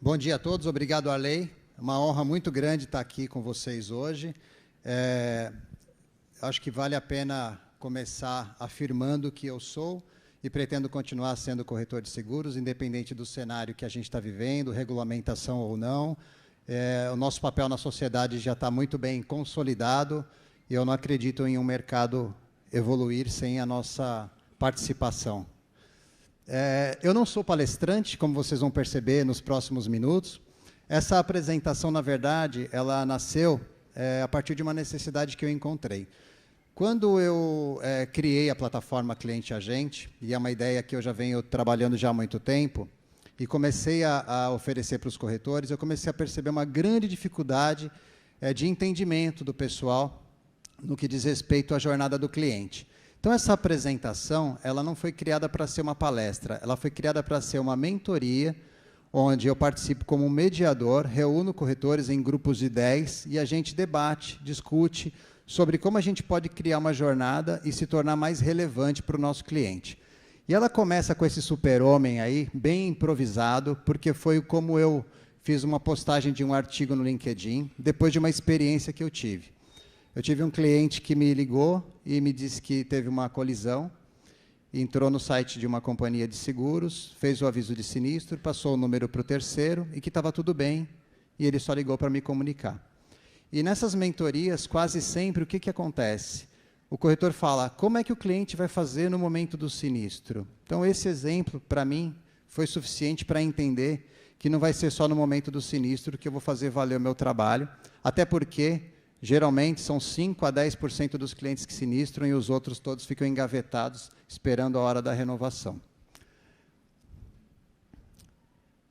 Bom dia a todos, obrigado, Arley. É uma honra muito grande estar aqui com vocês hoje. Acho que vale a pena começar afirmando que eu sou e pretendo continuar sendo corretor de seguros, independente do cenário que a gente está vivendo, regulamentação ou não. O nosso papel na sociedade já está muito bem consolidado e eu não acredito em um mercado evoluir sem a nossa participação. Eu não sou palestrante, como vocês vão perceber nos próximos minutos. Essa apresentação, na verdade, ela nasceu a partir de uma necessidade que eu encontrei. Quando eu criei a plataforma Cliente Agente, e é uma ideia que eu já venho trabalhando já há muito tempo, e comecei a oferecer para os corretores, eu comecei a perceber uma grande dificuldade de entendimento do pessoal no que diz respeito à jornada do cliente. Então, essa apresentação, ela não foi criada para ser uma palestra, ela foi criada para ser uma mentoria, onde eu participo como mediador, reúno corretores em grupos de 10 e a gente debate, discute sobre como a gente pode criar uma jornada e se tornar mais relevante para o nosso cliente. E ela começa com esse super-homem aí, bem improvisado, porque foi como eu fiz uma postagem de um artigo no LinkedIn, depois de uma experiência que eu tive. Eu tive um cliente que me ligou e me disse que teve uma colisão, entrou no site de uma companhia de seguros, fez o aviso de sinistro, passou o número para o terceiro e que estava tudo bem, e ele só ligou para me comunicar. E nessas mentorias, quase sempre, o que acontece? O corretor fala, como é que o cliente vai fazer no momento do sinistro? Então, esse exemplo, para mim, foi suficiente para entender que não vai ser só no momento do sinistro que eu vou fazer valer o meu trabalho, até porque geralmente, são 5% a 10% dos clientes que sinistram e os outros todos ficam engavetados, esperando a hora da renovação.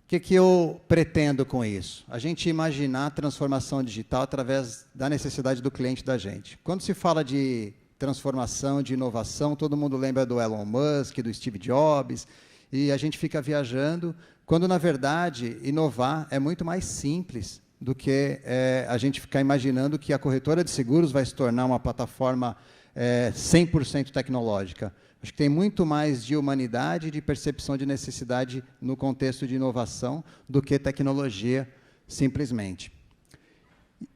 O que eu pretendo com isso? A gente imaginar a transformação digital através da necessidade do cliente da gente. Quando se fala de transformação, de inovação, todo mundo lembra do Elon Musk, do Steve Jobs, e a gente fica viajando, quando, na verdade, inovar é muito mais simples do que a gente ficar imaginando que a corretora de seguros vai se tornar uma plataforma 100% tecnológica. Acho que tem muito mais de humanidade e de percepção de necessidade no contexto de inovação do que tecnologia, simplesmente.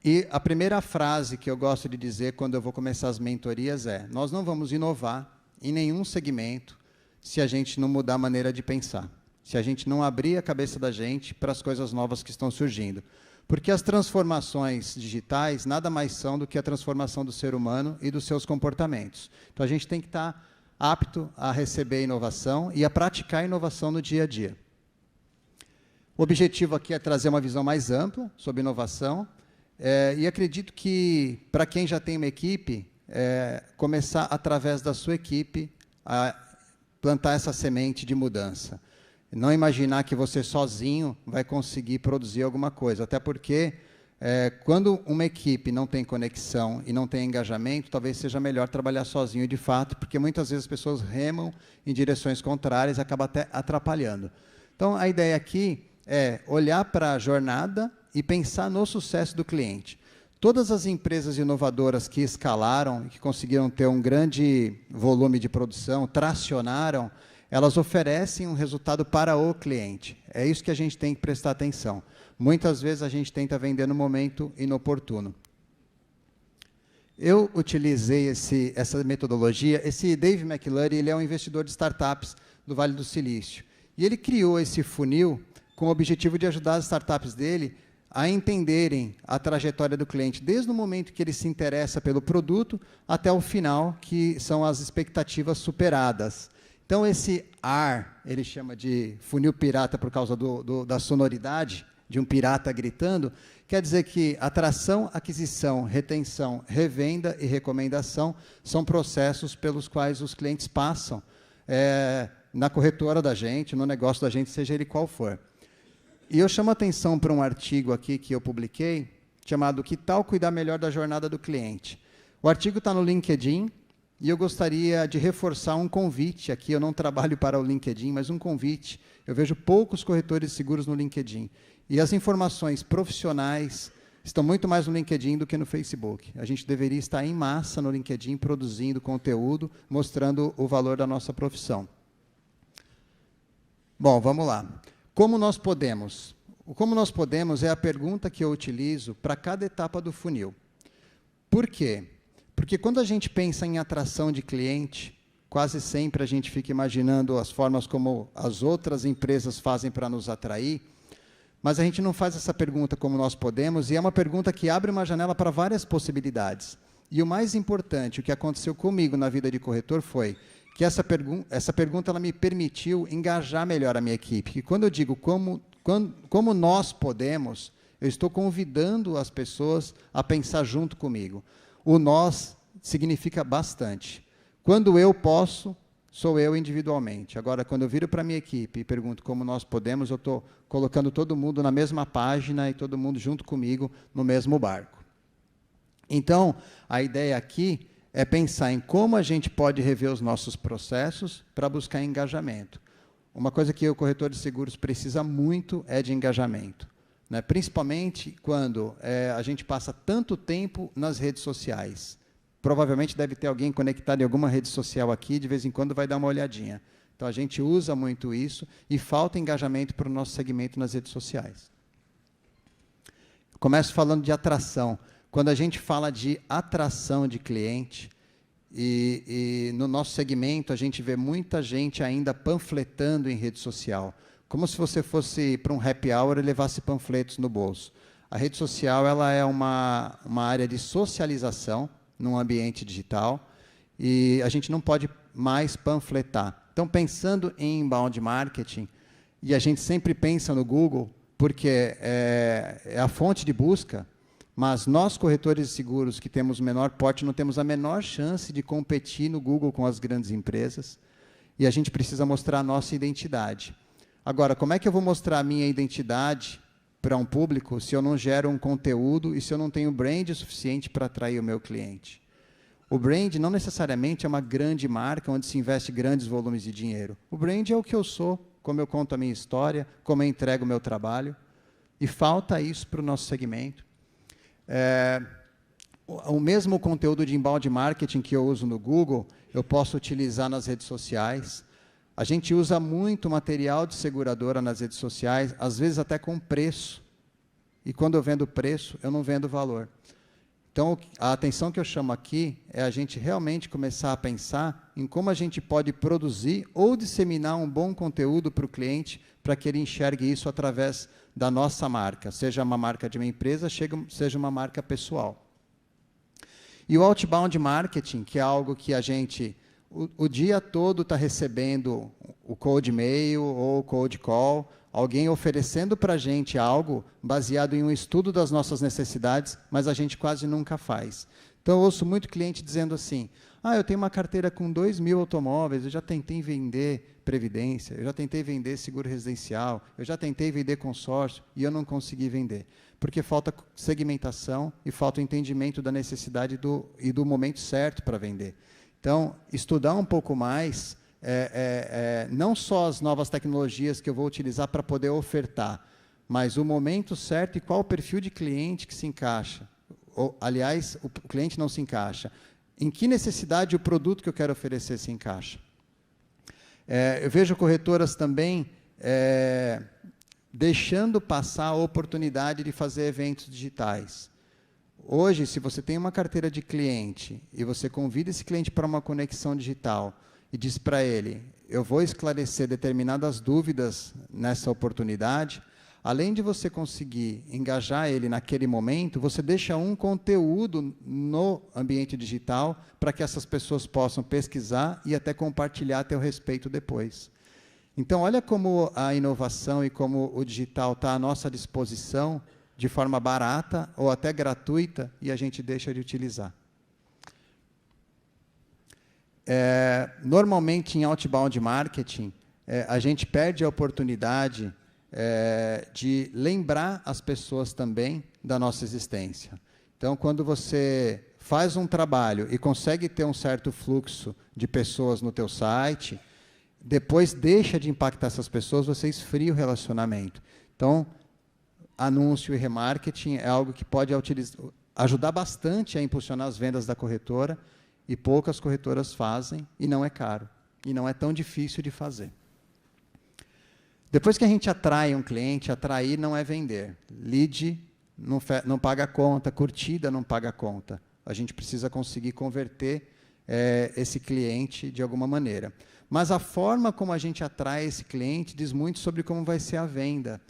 E a primeira frase que eu gosto de dizer quando eu vou começar as mentorias é: nós não vamos inovar em nenhum segmento se a gente não mudar a maneira de pensar, se a gente não abrir a cabeça da gente para as coisas novas que estão surgindo. Porque as transformações digitais nada mais são do que a transformação do ser humano e dos seus comportamentos. Então, a gente tem que estar apto a receber inovação e a praticar inovação no dia a dia. O objetivo aqui é trazer uma visão mais ampla sobre inovação, e acredito que, para quem já tem uma equipe, começar, através da sua equipe, a plantar essa semente de mudança. Não imaginar que você sozinho vai conseguir produzir alguma coisa, até porque quando uma equipe não tem conexão e não tem engajamento, talvez seja melhor trabalhar sozinho de fato, porque muitas vezes as pessoas remam em direções contrárias e acaba até atrapalhando. Então, a ideia aqui é olhar para a jornada e pensar no sucesso do cliente. Todas as empresas inovadoras que escalaram, que conseguiram ter um grande volume de produção, tracionaram, elas oferecem um resultado para o cliente. É isso que a gente tem que prestar atenção. Muitas vezes a gente tenta vender no momento inoportuno. Eu utilizei essa metodologia. Esse Dave McClurry, ele é um investidor de startups do Vale do Silício. E ele criou esse funil com o objetivo de ajudar as startups dele a entenderem a trajetória do cliente, desde o momento que ele se interessa pelo produto até o final, que são as expectativas superadas. Então, esse AR, ele chama de funil pirata por causa da sonoridade, de um pirata gritando, quer dizer que atração, aquisição, retenção, revenda e recomendação são processos pelos quais os clientes passam na corretora da gente, no negócio da gente, seja ele qual for. E eu chamo a atenção para um artigo aqui que eu publiquei, chamado Que tal cuidar melhor da jornada do cliente? O artigo está no LinkedIn, e eu gostaria de reforçar um convite aqui. Eu não trabalho para o LinkedIn, mas um convite. Eu vejo poucos corretores de seguros no LinkedIn. E as informações profissionais, estão muito mais no LinkedIn do que no Facebook. A gente deveria estar em massa no LinkedIn, produzindo conteúdo, mostrando o valor da nossa profissão. Bom, vamos lá. Como nós podemos? O como nós podemos é a pergunta que eu utilizo para cada etapa do funil. Por quê? Porque quando a gente pensa em atração de cliente, quase sempre a gente fica imaginando as formas como as outras empresas fazem para nos atrair, mas a gente não faz essa pergunta como nós podemos, e é uma pergunta que abre uma janela para várias possibilidades. E o mais importante, o que aconteceu comigo na vida de corretor foi que essa pergunta ela me permitiu engajar melhor a minha equipe. E quando eu digo como nós podemos, eu estou convidando as pessoas a pensar junto comigo. O nós significa bastante. Quando eu posso, sou eu individualmente. Agora, quando eu viro para a minha equipe e pergunto como nós podemos, eu estou colocando todo mundo na mesma página e todo mundo junto comigo no mesmo barco. Então, a ideia aqui é pensar em como a gente pode rever os nossos processos para buscar engajamento. Uma coisa que o corretor de seguros precisa muito é de engajamento, né? Principalmente quando a gente passa tanto tempo nas redes sociais. Provavelmente deve ter alguém conectado em alguma rede social aqui, de vez em quando vai dar uma olhadinha. Então, a gente usa muito isso e falta engajamento para o nosso segmento nas redes sociais. Começo falando de atração. Quando a gente fala de atração de cliente, e no nosso segmento a gente vê muita gente ainda panfletando em rede social, como se você fosse para um happy hour e levasse panfletos no bolso. A rede social ela é uma área de socialização num ambiente digital, e a gente não pode mais panfletar. Então, pensando em inbound marketing, e a gente sempre pensa no Google, porque é a fonte de busca, mas nós, corretores de seguros, que temos menor porte, não temos a menor chance de competir no Google com as grandes empresas, e a gente precisa mostrar a nossa identidade. Agora, como é que eu vou mostrar a minha identidade para um público se eu não gero um conteúdo e se eu não tenho brand suficiente para atrair o meu cliente? O brand não necessariamente é uma grande marca onde se investe grandes volumes de dinheiro. O brand é o que eu sou, como eu conto a minha história, como eu entrego o meu trabalho, e falta isso para o nosso segmento. O mesmo conteúdo de inbound marketing que eu uso no Google, eu posso utilizar nas redes sociais. A gente usa muito material de seguradora nas redes sociais, às vezes até com preço. E quando eu vendo preço, eu não vendo valor. Então, a atenção que eu chamo aqui é a gente realmente começar a pensar em como a gente pode produzir ou disseminar um bom conteúdo para o cliente, para que ele enxergue isso através da nossa marca, seja uma marca de uma empresa, seja uma marca pessoal. E o outbound marketing, que é algo que a gente, o dia todo está recebendo o cold mail ou o cold call, alguém oferecendo para a gente algo baseado em um estudo das nossas necessidades, mas a gente quase nunca faz. Então, eu ouço muito cliente dizendo assim, eu tenho uma carteira com 2.000 automóveis, eu já tentei vender previdência, eu já tentei vender seguro residencial, eu já tentei vender consórcio e eu não consegui vender. Porque falta segmentação e falta o entendimento da necessidade e do momento certo para vender. Então, estudar um pouco mais, não só as novas tecnologias que eu vou utilizar para poder ofertar, mas o momento certo e qual o perfil de cliente que se encaixa. Aliás, o cliente não se encaixa. Em que necessidade o produto que eu quero oferecer se encaixa? Eu vejo corretoras também deixando passar a oportunidade de fazer eventos digitais. Hoje, se você tem uma carteira de cliente e você convida esse cliente para uma conexão digital e diz para ele, eu vou esclarecer determinadas dúvidas nessa oportunidade, além de você conseguir engajar ele naquele momento, você deixa um conteúdo no ambiente digital para que essas pessoas possam pesquisar e até compartilhar a teu respeito depois. Então, olha como a inovação e como o digital está à nossa disposição de forma barata ou até gratuita e a gente deixa de utilizar. Normalmente, em outbound marketing, a gente perde a oportunidade de lembrar as pessoas também da nossa existência. Então, quando você faz um trabalho e consegue ter um certo fluxo de pessoas no teu site, depois deixa de impactar essas pessoas, você esfria o relacionamento. Então, anúncio e remarketing é algo que pode ajudar bastante a impulsionar as vendas da corretora, e poucas corretoras fazem, e não é caro, e não é tão difícil de fazer. Depois que a gente atrai um cliente, atrair não é vender. Lead não paga conta, curtida não paga conta. A gente precisa conseguir converter esse cliente de alguma maneira. Mas a forma como a gente atrai esse cliente diz muito sobre como vai ser a venda.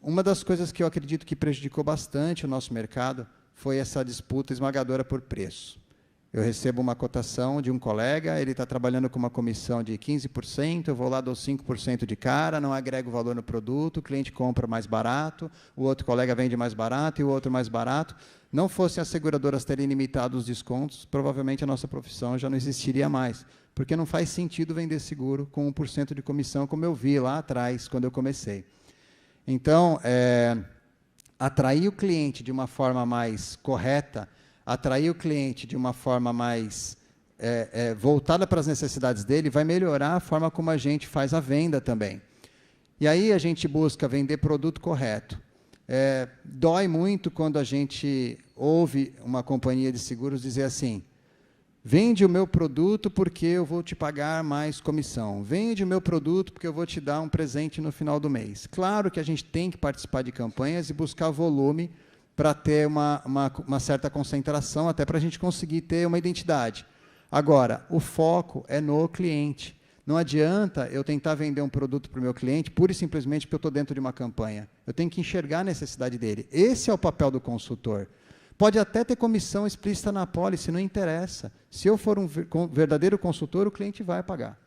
Uma das coisas que eu acredito que prejudicou bastante o nosso mercado foi essa disputa esmagadora por preço. Eu recebo uma cotação de um colega, ele está trabalhando com uma comissão de 15%, eu vou lá, dou 5% de cara, não agrego valor no produto, o cliente compra mais barato, o outro colega vende mais barato e o outro mais barato. Não fossem as seguradoras terem limitado os descontos, provavelmente a nossa profissão já não existiria mais, porque não faz sentido vender seguro com 1% de comissão, como eu vi lá atrás, quando eu comecei. Então, atrair o cliente de uma forma mais correta, atrair o cliente de uma forma mais voltada para as necessidades dele, vai melhorar a forma como a gente faz a venda também. E aí a gente busca vender produto correto. Dói muito quando a gente ouve uma companhia de seguros dizer assim: vende o meu produto porque eu vou te pagar mais comissão. Vende o meu produto porque eu vou te dar um presente no final do mês. Claro que a gente tem que participar de campanhas e buscar volume para ter uma certa concentração, até para a gente conseguir ter uma identidade. Agora, o foco é no cliente. Não adianta eu tentar vender um produto para o meu cliente pura e simplesmente porque eu estou dentro de uma campanha. Eu tenho que enxergar a necessidade dele. Esse é o papel do consultor. Pode até ter comissão explícita na apólice, não interessa. Se eu for um verdadeiro consultor, o cliente vai pagar.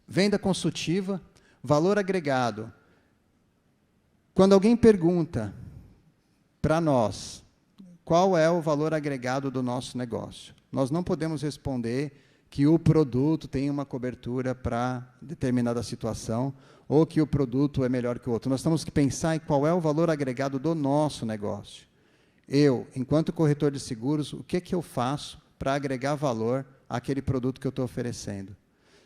Venda consultiva, valor agregado. Quando alguém pergunta para nós qual é o valor agregado do nosso negócio, nós não podemos responder que o produto tem uma cobertura para determinada situação ou que o produto é melhor que o outro. Nós temos que pensar em qual é o valor agregado do nosso negócio. Eu, enquanto corretor de seguros, o que eu faço para agregar valor àquele produto que eu estou oferecendo?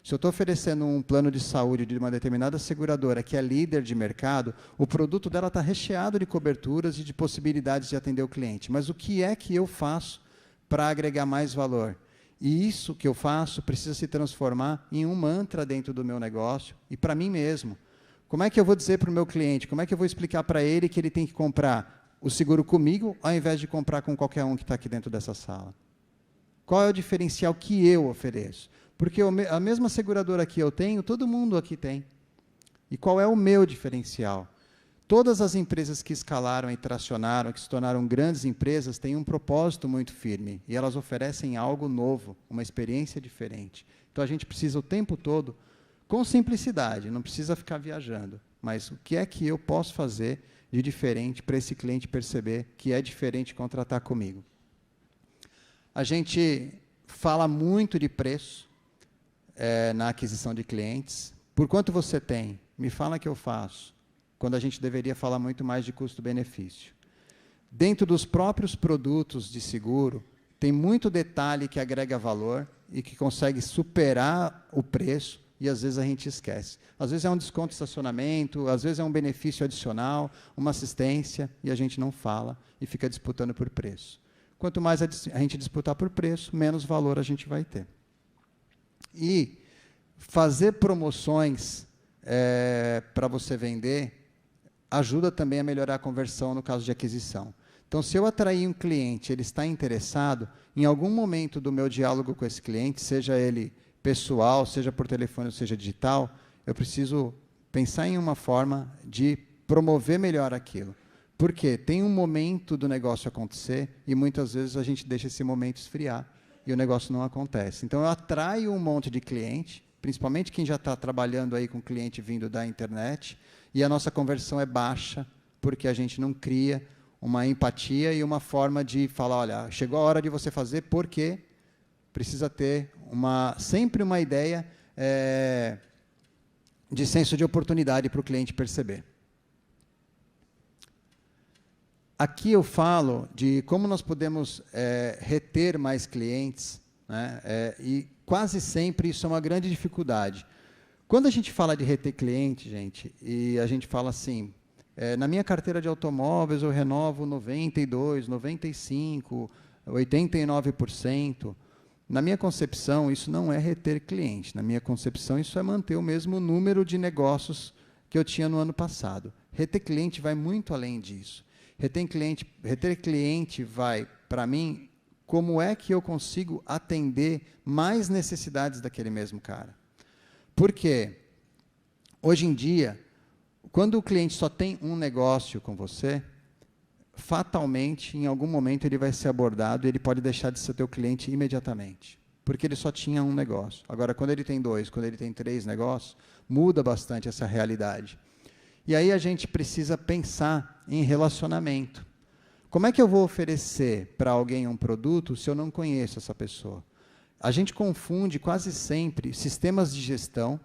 Se eu estou oferecendo um plano de saúde de uma determinada seguradora que é líder de mercado, o produto dela está recheado de coberturas e de possibilidades de atender o cliente. Mas o que é que eu faço para agregar mais valor? E isso que eu faço precisa se transformar em um mantra dentro do meu negócio e para mim mesmo. Como é que eu vou dizer para o meu cliente, como é que eu vou explicar para ele que ele tem que comprar o seguro comigo ao invés de comprar com qualquer um que está aqui dentro dessa sala? Qual é o diferencial que eu ofereço? Porque a mesma seguradora que eu tenho, todo mundo aqui tem. E qual é o meu diferencial? Todas as empresas que escalaram e tracionaram, que se tornaram grandes empresas, têm um propósito muito firme. E elas oferecem algo novo, uma experiência diferente. Então, a gente precisa o tempo todo, com simplicidade, não precisa ficar viajando. Mas o que é que eu posso fazer de diferente para esse cliente perceber que é diferente contratar comigo? A gente fala muito de preço, na aquisição de clientes. Por quanto você tem? Me fala que eu faço. Quando a gente deveria falar muito mais de custo-benefício. Dentro dos próprios produtos de seguro, tem muito detalhe que agrega valor e que consegue superar o preço e às vezes a gente esquece. Às vezes é um desconto de estacionamento, às vezes é um benefício adicional, uma assistência, e a gente não fala e fica disputando por preço. Quanto mais a gente disputar por preço, menos valor a gente vai ter. E fazer promoções para você vender ajuda também a melhorar a conversão no caso de aquisição. Então, se eu atrair um cliente, ele está interessado, em algum momento do meu diálogo com esse cliente, seja ele pessoal, seja por telefone ou seja digital, eu preciso pensar em uma forma de promover melhor aquilo. Porque tem um momento do negócio acontecer e muitas vezes a gente deixa esse momento esfriar e o negócio não acontece. Então, eu atraio um monte de cliente, principalmente quem já está trabalhando aí com cliente vindo da internet, e a nossa conversão é baixa, porque a gente não cria uma empatia e uma forma de falar, olha, chegou a hora de você fazer, porque precisa ter sempre uma ideia de senso de oportunidade para o cliente perceber. Aqui eu falo de como nós podemos reter mais clientes, né? E quase sempre isso é uma grande dificuldade. Quando a gente fala de reter cliente, gente, e a gente fala assim, Na minha carteira de automóveis, eu renovo 92%, 95%, 89%. Na minha concepção, isso não é reter cliente. Na minha concepção, isso é manter o mesmo número de negócios que eu tinha no ano passado. Reter cliente vai muito além disso. Reter cliente vai, para mim, como é que eu consigo atender mais necessidades daquele mesmo cara. Por quê? Hoje em dia, quando o cliente só tem um negócio com você, fatalmente, em algum momento, ele vai ser abordado e ele pode deixar de ser teu cliente imediatamente, porque ele só tinha um negócio. Agora, quando ele tem 2, quando ele tem 3 negócios, muda bastante essa realidade. E aí a gente precisa pensar em relacionamento. Como é que eu vou oferecer para alguém um produto se eu não conheço essa pessoa? A gente confunde quase sempre sistemas de gestão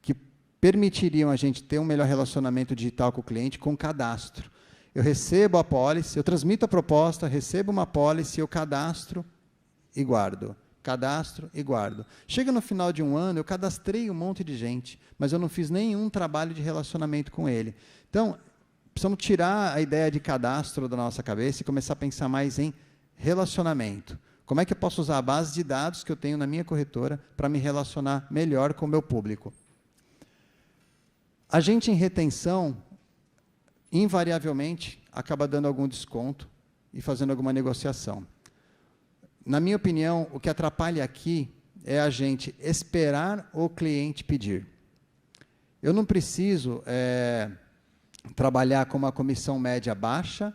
que permitiriam a gente ter um melhor relacionamento digital com o cliente com cadastro. Eu recebo a pólice, eu transmito a proposta, recebo uma pólice, eu cadastro e guardo. Cadastro e guardo. Chega no final de um ano, eu cadastrei um monte de gente, mas eu não fiz nenhum trabalho de relacionamento com ele. Então, precisamos tirar a ideia de cadastro da nossa cabeça e começar a pensar mais em relacionamento. Como é que eu posso usar a base de dados que eu tenho na minha corretora para me relacionar melhor com o meu público? A gente, em retenção, invariavelmente, acaba dando algum desconto e fazendo alguma negociação. Na minha opinião, o que atrapalha aqui é a gente esperar o cliente pedir. Eu não preciso trabalhar com uma comissão média baixa,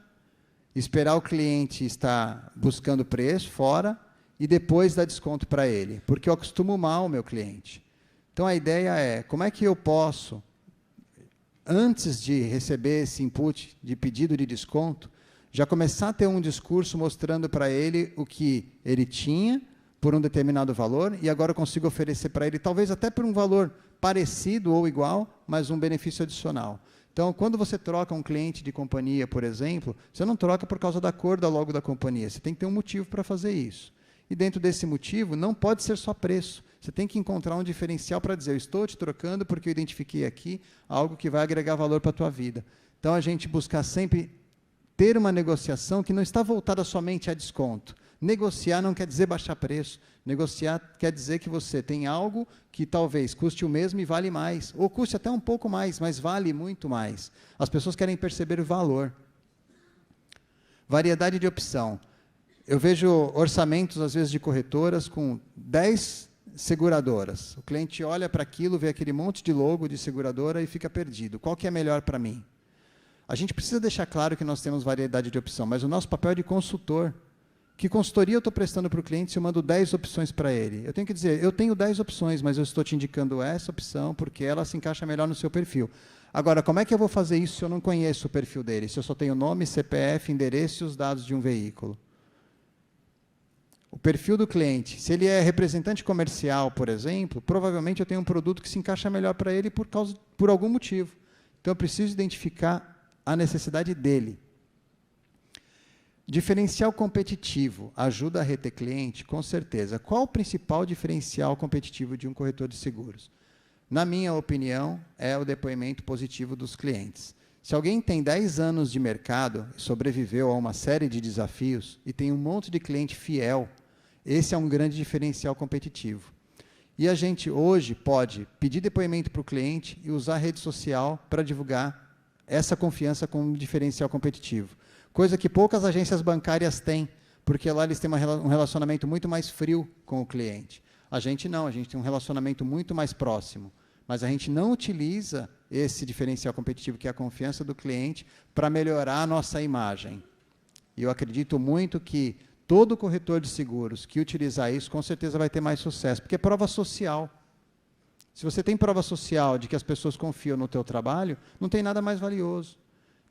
esperar o cliente estar buscando preço fora e depois dar desconto para ele, porque eu acostumo mal o meu cliente. Então, a ideia é, como é que eu posso, antes de receber esse input de pedido de desconto, já começar a ter um discurso mostrando para ele o que ele tinha por um determinado valor e agora eu consigo oferecer para ele, talvez até por um valor parecido ou igual, mas um benefício adicional. Então, quando você troca um cliente de companhia, por exemplo, você não troca por causa da cor da logo da companhia, você tem que ter um motivo para fazer isso. E dentro desse motivo, não pode ser só preço. Você tem que encontrar um diferencial para dizer, eu estou te trocando porque eu identifiquei aqui algo que vai agregar valor para a tua vida. Então, a gente buscar sempre ter uma negociação que não está voltada somente a desconto. Negociar não quer dizer baixar preço. Negociar quer dizer que você tem algo que talvez custe o mesmo e vale mais, ou custe até um pouco mais, mas vale muito mais. As pessoas querem perceber o valor. Variedade de opção. Eu vejo orçamentos, às vezes, de corretoras com 10 seguradoras. O cliente olha para aquilo, vê aquele monte de logo de seguradora e fica perdido. Qual que é melhor para mim? A gente precisa deixar claro que nós temos variedade de opção, mas o nosso papel é de consultor. Que consultoria eu estou prestando para o cliente se eu mando 10 opções para ele? Eu tenho que dizer, eu tenho 10 opções, mas eu estou te indicando essa opção porque ela se encaixa melhor no seu perfil. Agora, como é que eu vou fazer isso se eu não conheço o perfil dele? Se eu só tenho nome, CPF, endereço e os dados de um veículo? O perfil do cliente, se ele é representante comercial, por exemplo, provavelmente eu tenho um produto que se encaixa melhor para ele por algum motivo. Então, eu preciso identificar a necessidade dele. Diferencial competitivo ajuda a reter cliente? Com certeza. Qual o principal diferencial competitivo de um corretor de seguros? Na minha opinião, é o depoimento positivo dos clientes. Se alguém tem 10 anos de mercado, sobreviveu a uma série de desafios e tem um monte de cliente fiel, esse é um grande diferencial competitivo. E a gente hoje pode pedir depoimento para o cliente e usar a rede social para divulgar essa confiança como diferencial competitivo. Coisa que poucas agências bancárias têm, porque lá eles têm um relacionamento muito mais frio com o cliente. A gente não, a gente tem um relacionamento muito mais próximo. Mas a gente não utiliza esse diferencial competitivo, que é a confiança do cliente, para melhorar a nossa imagem. E eu acredito muito que todo corretor de seguros que utilizar isso, com certeza vai ter mais sucesso, porque é prova social. Se você tem prova social de que as pessoas confiam no teu trabalho, não tem nada mais valioso.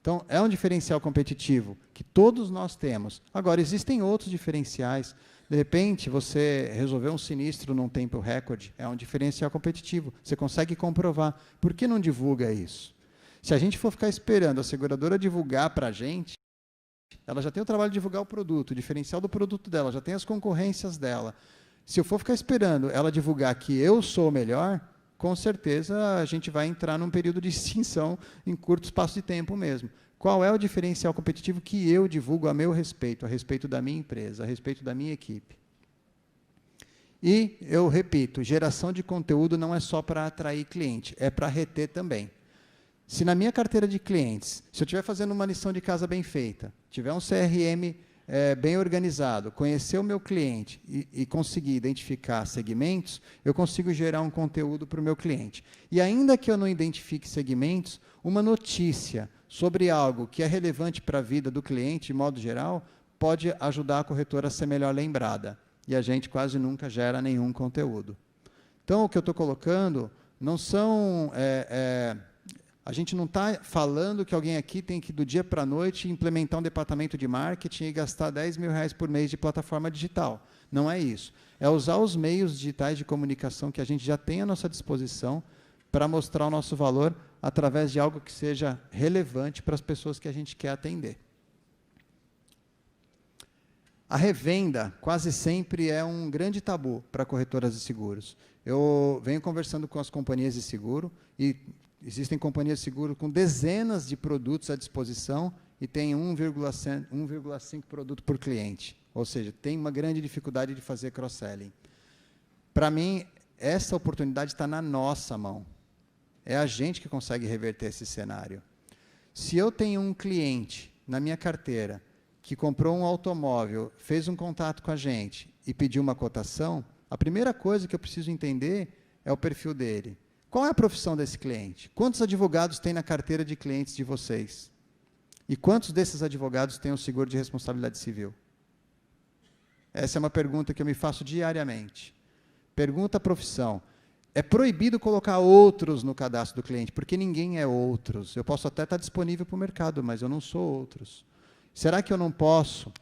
Então, é um diferencial competitivo que todos nós temos. Agora, existem outros diferenciais. De repente, você resolveu um sinistro num tempo recorde, é um diferencial competitivo. Você consegue comprovar. Por que não divulga isso? Se a gente for ficar esperando a seguradora divulgar para a gente, ela já tem o trabalho de divulgar o produto, o diferencial do produto dela, já tem as concorrências dela. Se eu for ficar esperando ela divulgar que eu sou o melhor, com certeza a gente vai entrar num período de extinção em curto espaço de tempo mesmo. Qual é o diferencial competitivo que eu divulgo a meu respeito, a respeito da minha empresa, a respeito da minha equipe? E, eu repito, geração de conteúdo não é só para atrair cliente, é para reter também. Se na minha carteira de clientes, se eu estiver fazendo uma lição de casa bem feita, tiver um CRM bem organizado, conhecer o meu cliente e conseguir identificar segmentos, eu consigo gerar um conteúdo para o meu cliente. E ainda que eu não identifique segmentos, uma notícia sobre algo que é relevante para a vida do cliente, de modo geral, pode ajudar a corretora a ser melhor lembrada. E a gente quase nunca gera nenhum conteúdo. Então, o que eu estou colocando não são... a gente não está falando que alguém aqui tem que, do dia para a noite, implementar um departamento de marketing e gastar R$10.000 por mês de plataforma digital. Não é isso. É usar os meios digitais de comunicação que a gente já tem à nossa disposição para mostrar o nosso valor através de algo que seja relevante para as pessoas que a gente quer atender. A revenda quase sempre é um grande tabu para corretoras de seguros. Eu venho conversando com as companhias de seguro e existem companhias de seguro com dezenas de produtos à disposição e tem 1,5 produto por cliente. Ou seja, tem uma grande dificuldade de fazer cross-selling. Para mim, essa oportunidade está na nossa mão. É a gente que consegue reverter esse cenário. Se eu tenho um cliente na minha carteira que comprou um automóvel, fez um contato com a gente e pediu uma cotação, a primeira coisa que eu preciso entender é o perfil dele. Qual é a profissão desse cliente? Quantos advogados tem na carteira de clientes de vocês? E quantos desses advogados têm o seguro de responsabilidade civil? Essa é uma pergunta que eu me faço diariamente. Pergunta a profissão. É proibido colocar outros no cadastro do cliente, porque ninguém é outros. Eu posso até estar disponível para o mercado, mas eu não sou outros. Será que eu não posso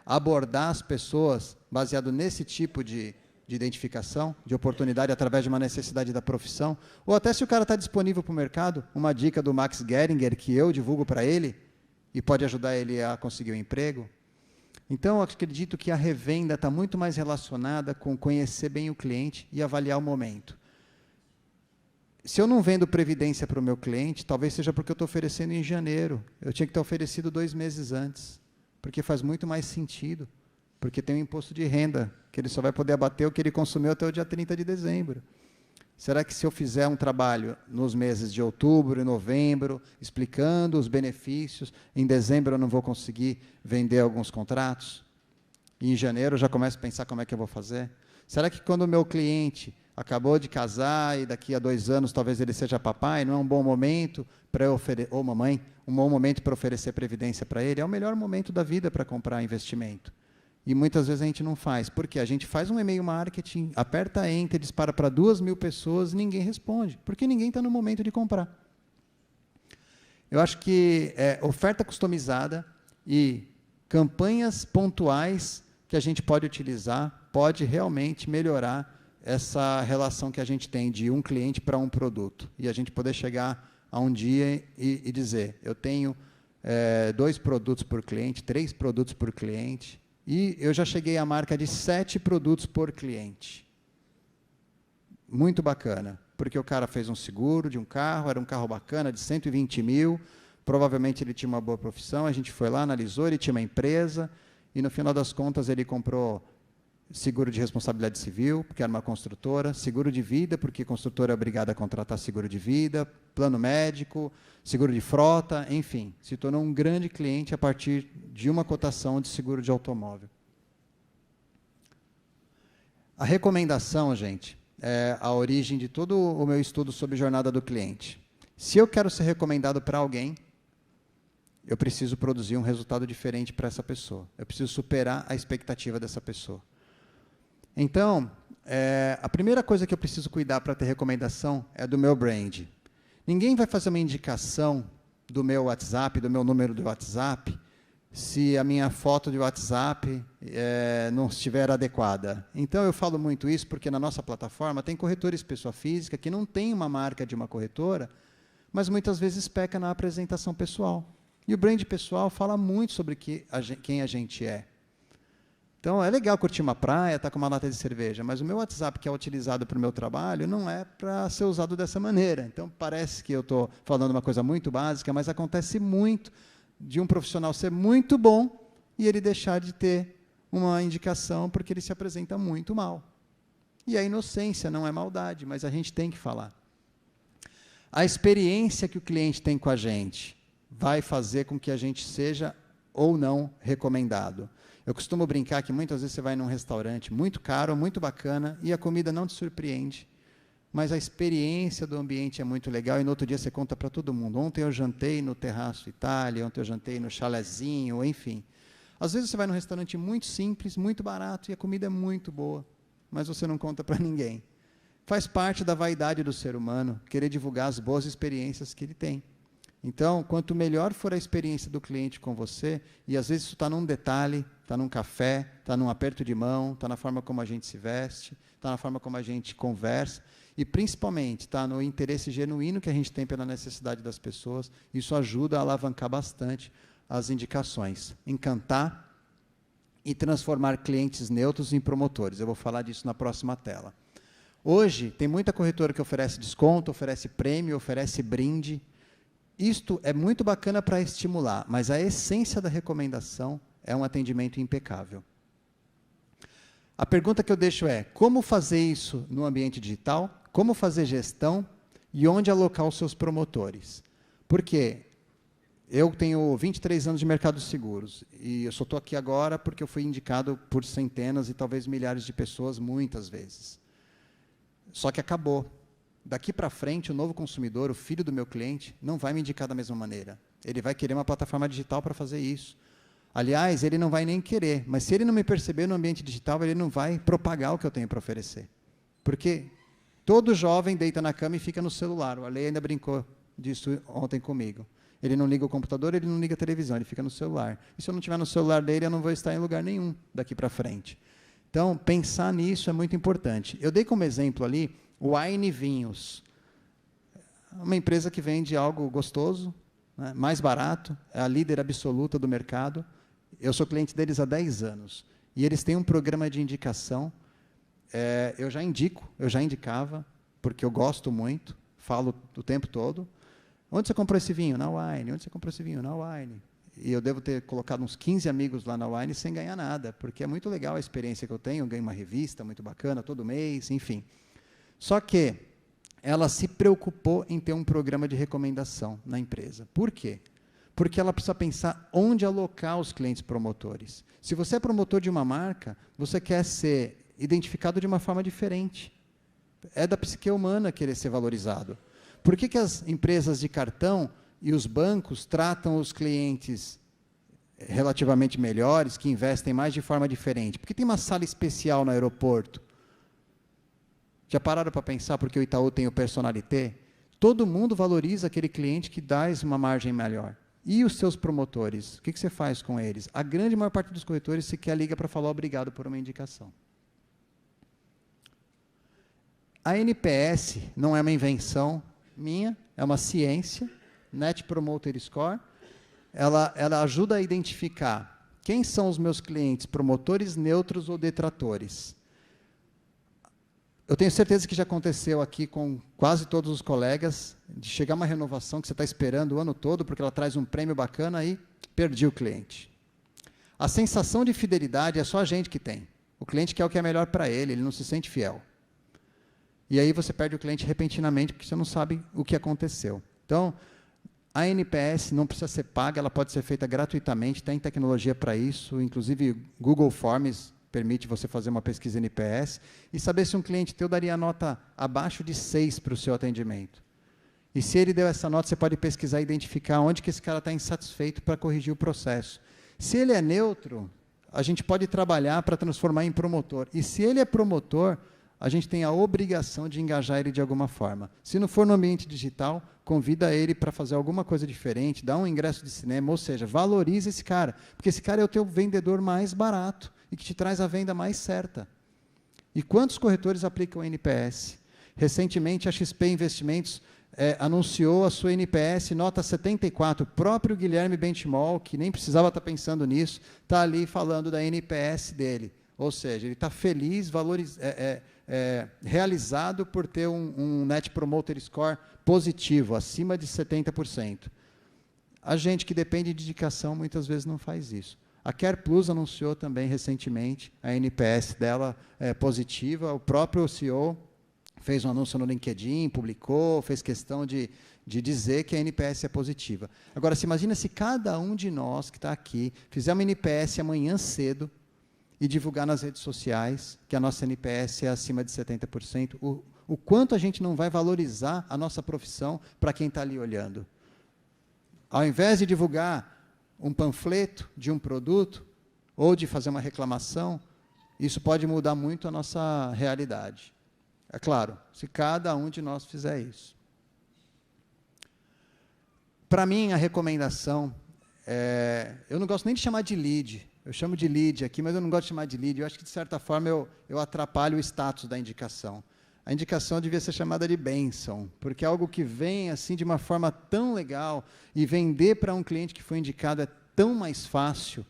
abordar as pessoas baseado nesse tipo de identificação, de oportunidade, através de uma necessidade da profissão? Ou até se o cara está disponível para o mercado, uma dica do Max Geringer, que eu divulgo para ele, e pode ajudar ele a conseguir um emprego? Então, eu acredito que a revenda está muito mais relacionada com conhecer bem o cliente e avaliar o momento. Se eu não vendo previdência para o meu cliente, talvez seja porque eu estou oferecendo em janeiro. Eu tinha que ter oferecido 2 meses antes, porque faz muito mais sentido, porque tem um imposto de renda, que ele só vai poder abater o que ele consumiu até o dia 30 de dezembro. Será que se eu fizer um trabalho nos meses de outubro e novembro, explicando os benefícios, em dezembro eu não vou conseguir vender alguns contratos? E em janeiro eu já começo a pensar como é que eu vou fazer? Será que quando o meu cliente acabou de casar e daqui a 2 anos talvez ele seja papai, não é um bom momento para eu oferecer, ou mamãe, um bom momento para oferecer previdência para ele? É o melhor momento da vida para comprar investimento. E muitas vezes a gente não faz. Por quê? A gente faz um e-mail marketing, aperta Enter, dispara para 2.000 pessoas e ninguém responde, porque ninguém está no momento de comprar. Eu acho que oferta customizada e campanhas pontuais que a gente pode utilizar, pode realmente melhorar essa relação que a gente tem de um cliente para um produto. E a gente poder chegar a um dia e dizer, eu tenho 2 produtos por cliente, 3 produtos por cliente, e eu já cheguei à marca de 7 produtos por cliente. Muito bacana, porque o cara fez um seguro de um carro, era um carro bacana, de 120 mil, provavelmente ele tinha uma boa profissão, a gente foi lá, analisou, ele tinha uma empresa, e no final das contas ele comprou seguro de responsabilidade civil, porque era uma construtora, seguro de vida, porque a construtora é obrigada a contratar seguro de vida, plano médico, seguro de frota, enfim, se tornou um grande cliente a partir de uma cotação de seguro de automóvel. A recomendação, gente, é a origem de todo o meu estudo sobre jornada do cliente. Se eu quero ser recomendado para alguém, eu preciso produzir um resultado diferente para essa pessoa. Eu preciso superar a expectativa dessa pessoa. Então, a primeira coisa que eu preciso cuidar para ter recomendação é do meu brand. Ninguém vai fazer uma indicação do meu WhatsApp, do meu número do WhatsApp, se a minha foto de WhatsApp não estiver adequada. Então, eu falo muito isso porque na nossa plataforma tem corretores pessoa física que não tem uma marca de uma corretora, mas muitas vezes peca na apresentação pessoal. E o brand pessoal fala muito sobre quem a gente é. Então, é legal curtir uma praia, estar com uma lata de cerveja, mas o meu WhatsApp, que é utilizado para o meu trabalho, não é para ser usado dessa maneira. Então, parece que eu estou falando uma coisa muito básica, mas acontece muito de um profissional ser muito bom e ele deixar de ter uma indicação porque ele se apresenta muito mal. E a inocência não é maldade, mas a gente tem que falar. A experiência que o cliente tem com a gente vai fazer com que a gente seja ou não recomendado. Eu costumo brincar que muitas vezes você vai num restaurante muito caro, muito bacana, e a comida não te surpreende, mas a experiência do ambiente é muito legal, e no outro dia você conta para todo mundo. Ontem eu jantei no Terraço Itália, ontem eu jantei no Chalezinho, enfim. Às vezes você vai num restaurante muito simples, muito barato, e a comida é muito boa, mas você não conta para ninguém. Faz parte da vaidade do ser humano, querer divulgar as boas experiências que ele tem. Então, quanto melhor for a experiência do cliente com você, e às vezes isso está num detalhe, está num café, está num aperto de mão, está na forma como a gente se veste, está na forma como a gente conversa, e principalmente está no interesse genuíno que a gente tem pela necessidade das pessoas, isso ajuda a alavancar bastante as indicações, encantar e transformar clientes neutros em promotores. Eu vou falar disso na próxima tela. Hoje, tem muita corretora que oferece desconto, oferece prêmio, oferece brinde. Isto é muito bacana para estimular, mas a essência da recomendação é um atendimento impecável. A pergunta que eu deixo é, como fazer isso no ambiente digital? Como fazer gestão? E onde alocar os seus promotores? Porque eu tenho 23 anos de mercado de seguros, e eu só estou aqui agora porque eu fui indicado por centenas e talvez milhares de pessoas muitas vezes. Só que acabou. Daqui para frente, o novo consumidor, o filho do meu cliente, não vai me indicar da mesma maneira. Ele vai querer uma plataforma digital para fazer isso. Aliás, ele não vai nem querer, mas se ele não me perceber no ambiente digital, ele não vai propagar o que eu tenho para oferecer. Porque todo jovem deita na cama e fica no celular. O Ale ainda brincou disso ontem comigo. Ele não liga o computador, ele não liga a televisão, ele fica no celular. E se eu não estiver no celular dele, eu não vou estar em lugar nenhum daqui para frente. Então, pensar nisso é muito importante. Eu dei como exemplo ali o Wine Vinhos, uma empresa que vende algo gostoso, né, mais barato, é a líder absoluta do mercado. Eu sou cliente deles há 10 anos. E eles têm um programa de indicação. Eu já indicava, porque eu gosto muito, falo o tempo todo. Onde você comprou esse vinho? Na Wine. Onde você comprou esse vinho? Na Wine. E eu devo ter colocado uns 15 amigos lá na Wine sem ganhar nada, porque é muito legal a experiência que eu tenho. Eu ganho uma revista muito bacana todo mês, enfim. Só que ela se preocupou em ter um programa de recomendação na empresa. Por quê? Porque ela precisa pensar onde alocar os clientes promotores. Se você é promotor de uma marca, você quer ser identificado de uma forma diferente. É da psique humana querer ser valorizado. Por que as empresas de cartão e os bancos tratam os clientes relativamente melhores, que investem mais de forma diferente? Porque tem uma sala especial no aeroporto. Já pararam para pensar porque o Itaú tem o Personalité? Todo mundo valoriza aquele cliente que dá uma margem melhor. E os seus promotores? O que você faz com eles? A grande maior parte dos corretores sequer liga para falar obrigado por uma indicação. A NPS não é uma invenção minha, é uma ciência, Net Promoter Score. Ela ajuda a identificar quem são os meus clientes, promotores neutros ou detratores. Eu tenho certeza que já aconteceu aqui com quase todos os colegas, de chegar uma renovação que você está esperando o ano todo, porque ela traz um prêmio bacana e perdi o cliente. A sensação de fidelidade é só a gente que tem. O cliente quer o que é melhor para ele, ele não se sente fiel. E aí você perde o cliente repentinamente, porque você não sabe o que aconteceu. Então, a NPS não precisa ser paga, ela pode ser feita gratuitamente, tem tecnologia para isso, inclusive Google Forms permite você fazer uma pesquisa NPS e saber se um cliente teu daria nota abaixo de 6 para o seu atendimento. E se ele deu essa nota, você pode pesquisar e identificar onde que esse cara está insatisfeito para corrigir o processo. Se ele é neutro, a gente pode trabalhar para transformar em promotor. E se ele é promotor, a gente tem a obrigação de engajar ele de alguma forma. Se não for no ambiente digital, convida ele para fazer alguma coisa diferente, dá um ingresso de cinema, ou seja, valoriza esse cara, porque esse cara é o teu vendedor mais barato e que te traz a venda mais certa. E quantos corretores aplicam o NPS? Recentemente, a XP Investimentos anunciou a sua NPS nota 74. O próprio Guilherme Benchimol, que nem precisava estar pensando nisso, está ali falando da NPS dele. Ou seja, ele está feliz, realizado por ter um Net Promoter Score positivo, acima de 70%. A gente que depende de indicação, muitas vezes não faz isso. A Care Plus anunciou também recentemente a NPS dela positiva. O próprio CEO fez um anúncio no LinkedIn, publicou, fez questão de dizer que a NPS é positiva. Agora, se imagina se cada um de nós que está aqui fizer uma NPS amanhã cedo e divulgar nas redes sociais que a nossa NPS é acima de 70%, o quanto a gente não vai valorizar a nossa profissão para quem está ali olhando. Ao invés de divulgar um panfleto de um produto ou de fazer uma reclamação, isso pode mudar muito a nossa realidade. É claro, se cada um de nós fizer isso. Para mim, a recomendação, eu não gosto nem de chamar de lead, eu chamo de lead aqui, mas eu não gosto de chamar de lead, eu acho que, de certa forma, eu atrapalho o status da indicação. A indicação devia ser chamada de bênção, porque é algo que vem assim de uma forma tão legal, e vender para um cliente que foi indicado é tão mais fácil.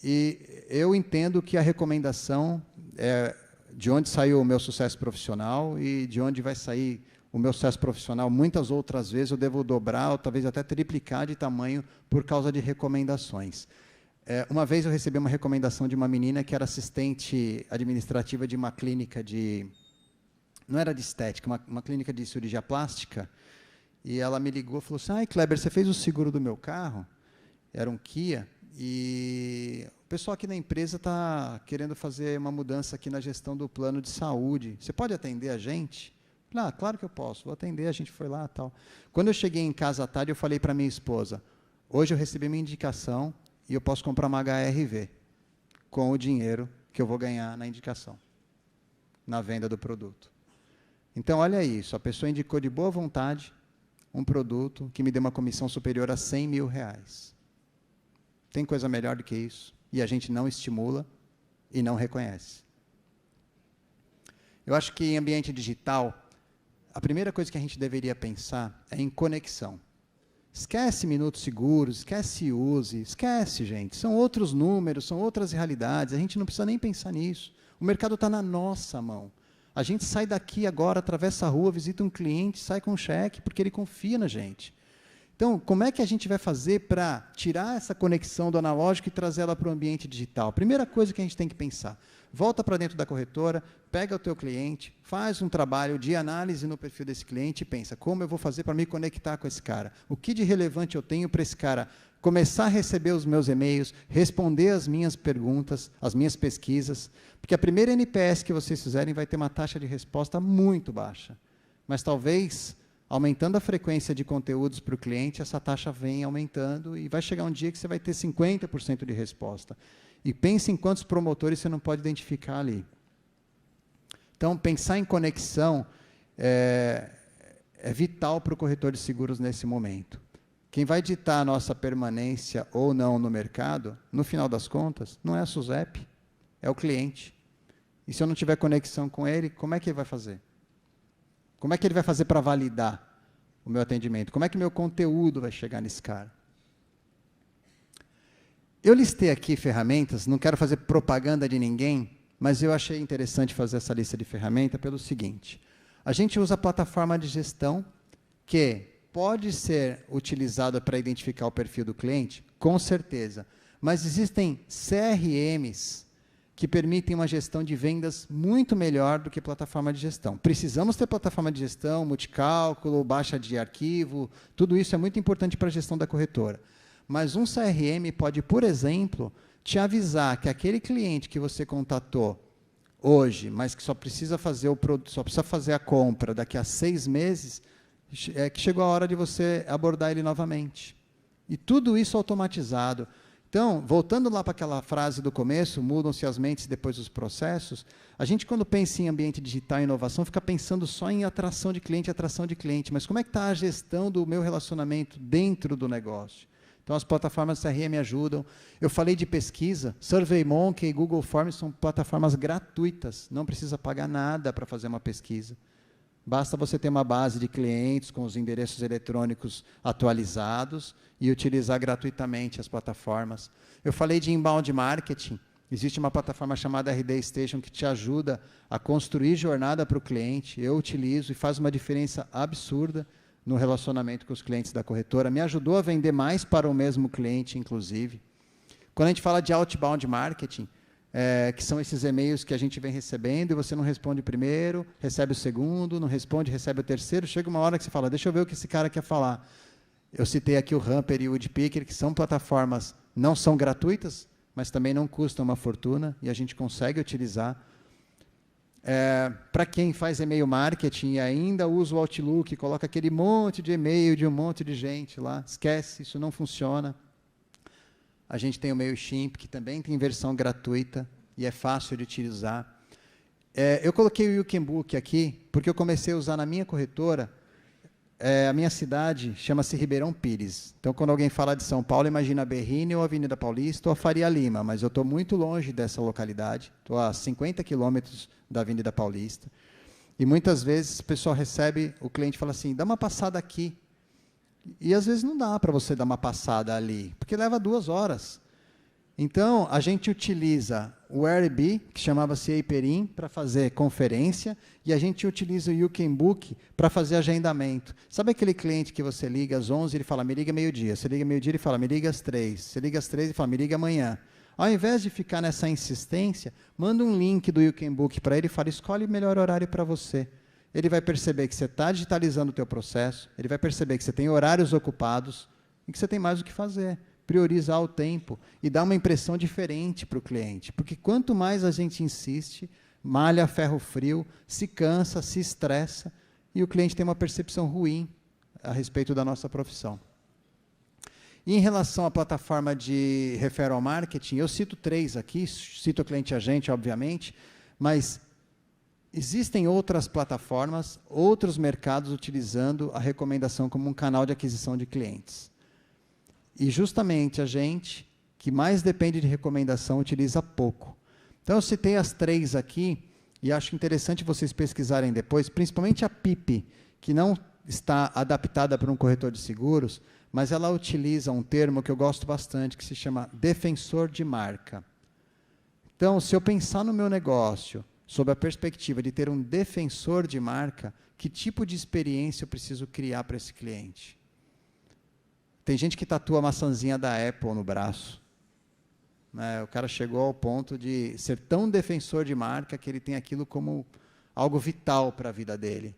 E eu entendo que a recomendação é de onde saiu o meu sucesso profissional e de onde vai sair o meu sucesso profissional. Muitas outras vezes eu devo dobrar ou talvez até triplicar de tamanho por causa de recomendações. Uma vez eu recebi uma recomendação de uma menina que era assistente administrativa de uma clínica não era de estética, uma clínica de cirurgia plástica, e ela me ligou e falou assim: Kleber, você fez o seguro do meu carro? Era um Kia, e o pessoal aqui na empresa está querendo fazer uma mudança aqui na gestão do plano de saúde. Você pode atender a gente? Claro que eu posso, vou atender. A gente foi lá e tal. Quando eu cheguei em casa à tarde, eu falei para minha esposa: hoje eu recebi minha indicação e eu posso comprar uma HRV com o dinheiro que eu vou ganhar na indicação, na venda do produto. Então, olha isso, a pessoa indicou de boa vontade um produto que me deu uma comissão superior a R$100 mil. Tem coisa melhor do que isso? E a gente não estimula e não reconhece. Eu acho que em ambiente digital, a primeira coisa que a gente deveria pensar é em conexão. Esquece minutos seguros, esquece use, esquece, gente. São outros números, são outras realidades, a gente não precisa nem pensar nisso. O mercado está na nossa mão. A gente sai daqui agora, atravessa a rua, visita um cliente, sai com um cheque, porque ele confia na gente. Então, como é que a gente vai fazer para tirar essa conexão do analógico e trazer ela para o ambiente digital? Primeira coisa que a gente tem que pensar: volta para dentro da corretora, pega o teu cliente, faz um trabalho de análise no perfil desse cliente e pensa: como eu vou fazer para me conectar com esse cara? O que de relevante eu tenho para esse cara começar a receber os meus e-mails, responder as minhas perguntas, as minhas pesquisas? Porque a primeira NPS que vocês fizerem vai ter uma taxa de resposta muito baixa. Mas talvez, aumentando a frequência de conteúdos para o cliente, essa taxa vem aumentando e vai chegar um dia que você vai ter 50% de resposta. E pense em quantos promotores você não pode identificar ali. Então, pensar em conexão é vital para o corretor de seguros nesse momento. Quem vai ditar a nossa permanência ou não no mercado, no final das contas, não é a SUSEP, é o cliente. E se eu não tiver conexão com ele, como é que ele vai fazer? Como é que ele vai fazer para validar o meu atendimento? Como é que meu conteúdo vai chegar nesse cara? Eu listei aqui ferramentas, não quero fazer propaganda de ninguém, mas eu achei interessante fazer essa lista de ferramentas pelo seguinte: a gente usa a plataforma de gestão, que pode ser utilizada para identificar o perfil do cliente, com certeza, mas existem CRMs que permitem uma gestão de vendas muito melhor do que plataforma de gestão. Precisamos ter plataforma de gestão, multicálculo, baixa de arquivo, tudo isso é muito importante para a gestão da corretora. Mas um CRM pode, por exemplo, te avisar que aquele cliente que você contatou hoje, mas que só precisa fazer a compra daqui a 6 meses, que chegou a hora de você abordar ele novamente. E tudo isso automatizado. Então, voltando lá para aquela frase do começo, mudam-se as mentes depois dos processos, a gente, quando pensa em ambiente digital e inovação, fica pensando só em atração de cliente, mas como é que está a gestão do meu relacionamento dentro do negócio? Então, as plataformas CRM ajudam. Eu falei de pesquisa, SurveyMonkey e Google Forms são plataformas gratuitas, não precisa pagar nada para fazer uma pesquisa. Basta você ter uma base de clientes com os endereços eletrônicos atualizados e utilizar gratuitamente as plataformas. Eu falei de inbound marketing. Existe uma plataforma chamada RD Station que te ajuda a construir jornada para o cliente. Eu utilizo e faz uma diferença absurda no relacionamento com os clientes da corretora. Me ajudou a vender mais para o mesmo cliente, inclusive. Quando a gente fala de outbound marketing, que são esses e-mails que a gente vem recebendo e você não responde o primeiro, recebe o segundo, não responde, recebe o terceiro, chega uma hora que você fala, deixa eu ver o que esse cara quer falar. Eu citei aqui o Hamper e o Woodpecker, que são plataformas, não são gratuitas, mas também não custam uma fortuna, e a gente consegue utilizar. Para quem faz e-mail marketing e ainda usa o Outlook, coloca aquele monte de e-mail de um monte de gente lá, esquece, isso não funciona. A gente tem o MailChimp, que também tem versão gratuita e é fácil de utilizar. Eu coloquei o You Can Book aqui, porque eu comecei a usar na minha corretora. A minha cidade chama-se Ribeirão Pires. Então, quando alguém fala de São Paulo, imagina a Berrini ou a Avenida Paulista ou a Faria Lima, mas eu estou muito longe dessa localidade, estou a 50 quilômetros da Avenida Paulista, e muitas vezes o pessoal recebe, o cliente fala assim, dá uma passada aqui, e às vezes não dá para você dar uma passada ali, porque leva 2 horas. Então, a gente utiliza o Airbnb, que chamava-se Aperim, para fazer conferência, e a gente utiliza o You Can Book para fazer agendamento. Sabe aquele cliente que você liga às 11 e ele fala, me liga meio-dia. Você liga meio-dia e ele fala, me liga às 3. Você liga às 3 e ele fala, me liga amanhã. Ao invés de ficar nessa insistência, manda um link do You Can Book para ele e fala, escolhe o melhor horário para você. Ele vai perceber que você está digitalizando o teu processo, ele vai perceber que você tem horários ocupados e que você tem mais o que fazer. Priorizar o tempo e dar uma impressão diferente para o cliente. Porque quanto mais a gente insiste, malha a ferro frio, se cansa, se estressa, e o cliente tem uma percepção ruim a respeito da nossa profissão. E em relação à plataforma de referral marketing, eu cito 3 aqui, cito o cliente agente, obviamente, mas existem outras plataformas, outros mercados utilizando a recomendação como um canal de aquisição de clientes. E justamente a gente, que mais depende de recomendação, utiliza pouco. Então, eu citei as 3 aqui, e acho interessante vocês pesquisarem depois, principalmente a PIP, que não está adaptada para um corretor de seguros, mas ela utiliza um termo que eu gosto bastante, que se chama defensor de marca. Então, se eu pensar no meu negócio, sob a perspectiva de ter um defensor de marca, que tipo de experiência eu preciso criar para esse cliente? Tem gente que tatua a maçãzinha da Apple no braço. O cara chegou ao ponto de ser tão defensor de marca que ele tem aquilo como algo vital para a vida dele.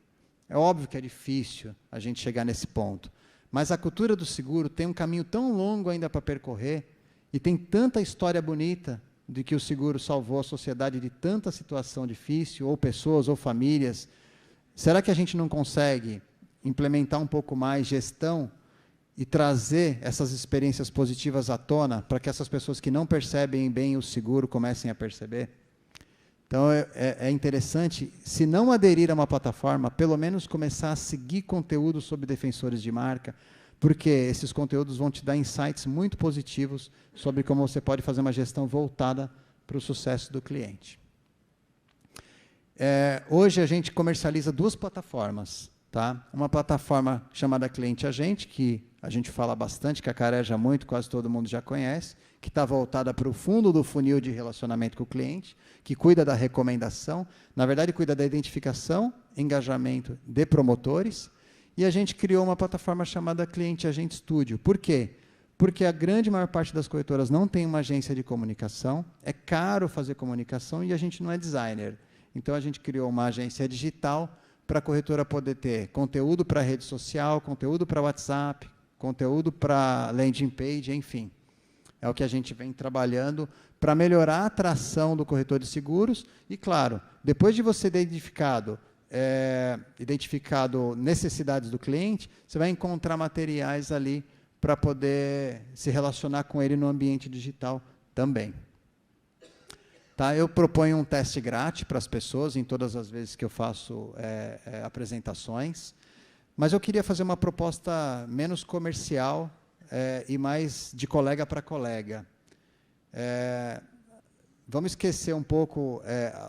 É óbvio que é difícil a gente chegar nesse ponto, mas a cultura do seguro tem um caminho tão longo ainda para percorrer e tem tanta história bonita de que o seguro salvou a sociedade de tanta situação difícil, ou pessoas, ou famílias. Será que a gente não consegue implementar um pouco mais gestão e trazer essas experiências positivas à tona para que essas pessoas que não percebem bem o seguro comecem a perceber? Então, é interessante, se não aderir a uma plataforma, pelo menos começar a seguir conteúdo sobre defensores de marca, porque esses conteúdos vão te dar insights muito positivos sobre como você pode fazer uma gestão voltada para o sucesso do cliente. Hoje, a gente comercializa 2 plataformas. Tá? Uma plataforma chamada Cliente Agente, que a gente fala bastante, que cacareja muito, quase todo mundo já conhece, que está voltada para o fundo do funil de relacionamento com o cliente, que cuida da recomendação, na verdade cuida da identificação, engajamento de promotores, e a gente criou uma plataforma chamada Cliente Agente Studio. Por quê? Porque a grande maior parte das corretoras não tem uma agência de comunicação, é caro fazer comunicação e a gente não é designer. Então, a gente criou uma agência digital para a corretora poder ter conteúdo para rede social, conteúdo para WhatsApp, conteúdo para landing page, enfim. É o que a gente vem trabalhando para melhorar a atração do corretor de seguros e, claro, depois de você ter identificado necessidades do cliente, você vai encontrar materiais ali para poder se relacionar com ele no ambiente digital também. Tá? Eu proponho um teste grátis para as pessoas em todas as vezes que eu faço apresentações, mas eu queria fazer uma proposta menos comercial e mais de colega para colega. Vamos esquecer um pouco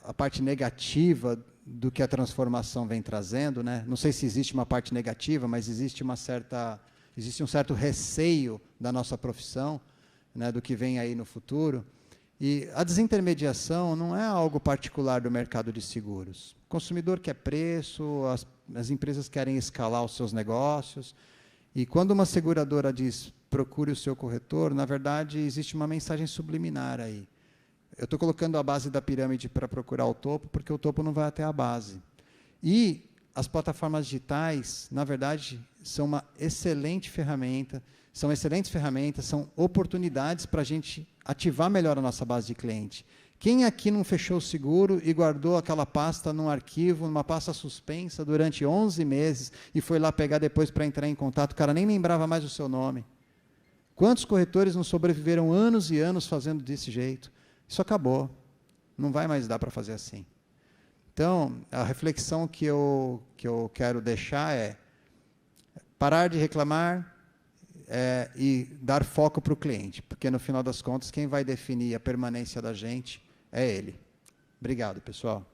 a parte negativa do que a transformação vem trazendo, né? Não sei se existe uma parte negativa, mas existe um certo receio da nossa profissão, né, do que vem aí no futuro. E a desintermediação não é algo particular do mercado de seguros. O consumidor quer preço, as empresas querem escalar os seus negócios, e quando uma seguradora diz procure o seu corretor, na verdade existe uma mensagem subliminar aí. Eu estou colocando a base da pirâmide para procurar o topo, porque o topo não vai até a base. E as plataformas digitais, na verdade, são uma excelente ferramenta, são excelentes ferramentas, são oportunidades para a gente ativar melhor a nossa base de cliente. Quem aqui não fechou o seguro e guardou aquela pasta num arquivo, numa pasta suspensa durante 11 meses e foi lá pegar depois para entrar em contato, o cara nem lembrava mais o seu nome? Quantos corretores não sobreviveram anos e anos fazendo desse jeito? Isso acabou. Não vai mais dar para fazer assim. Então, a reflexão que eu quero deixar é parar de reclamar e dar foco para o cliente, porque, no final das contas, quem vai definir a permanência da gente é ele. Obrigado, pessoal.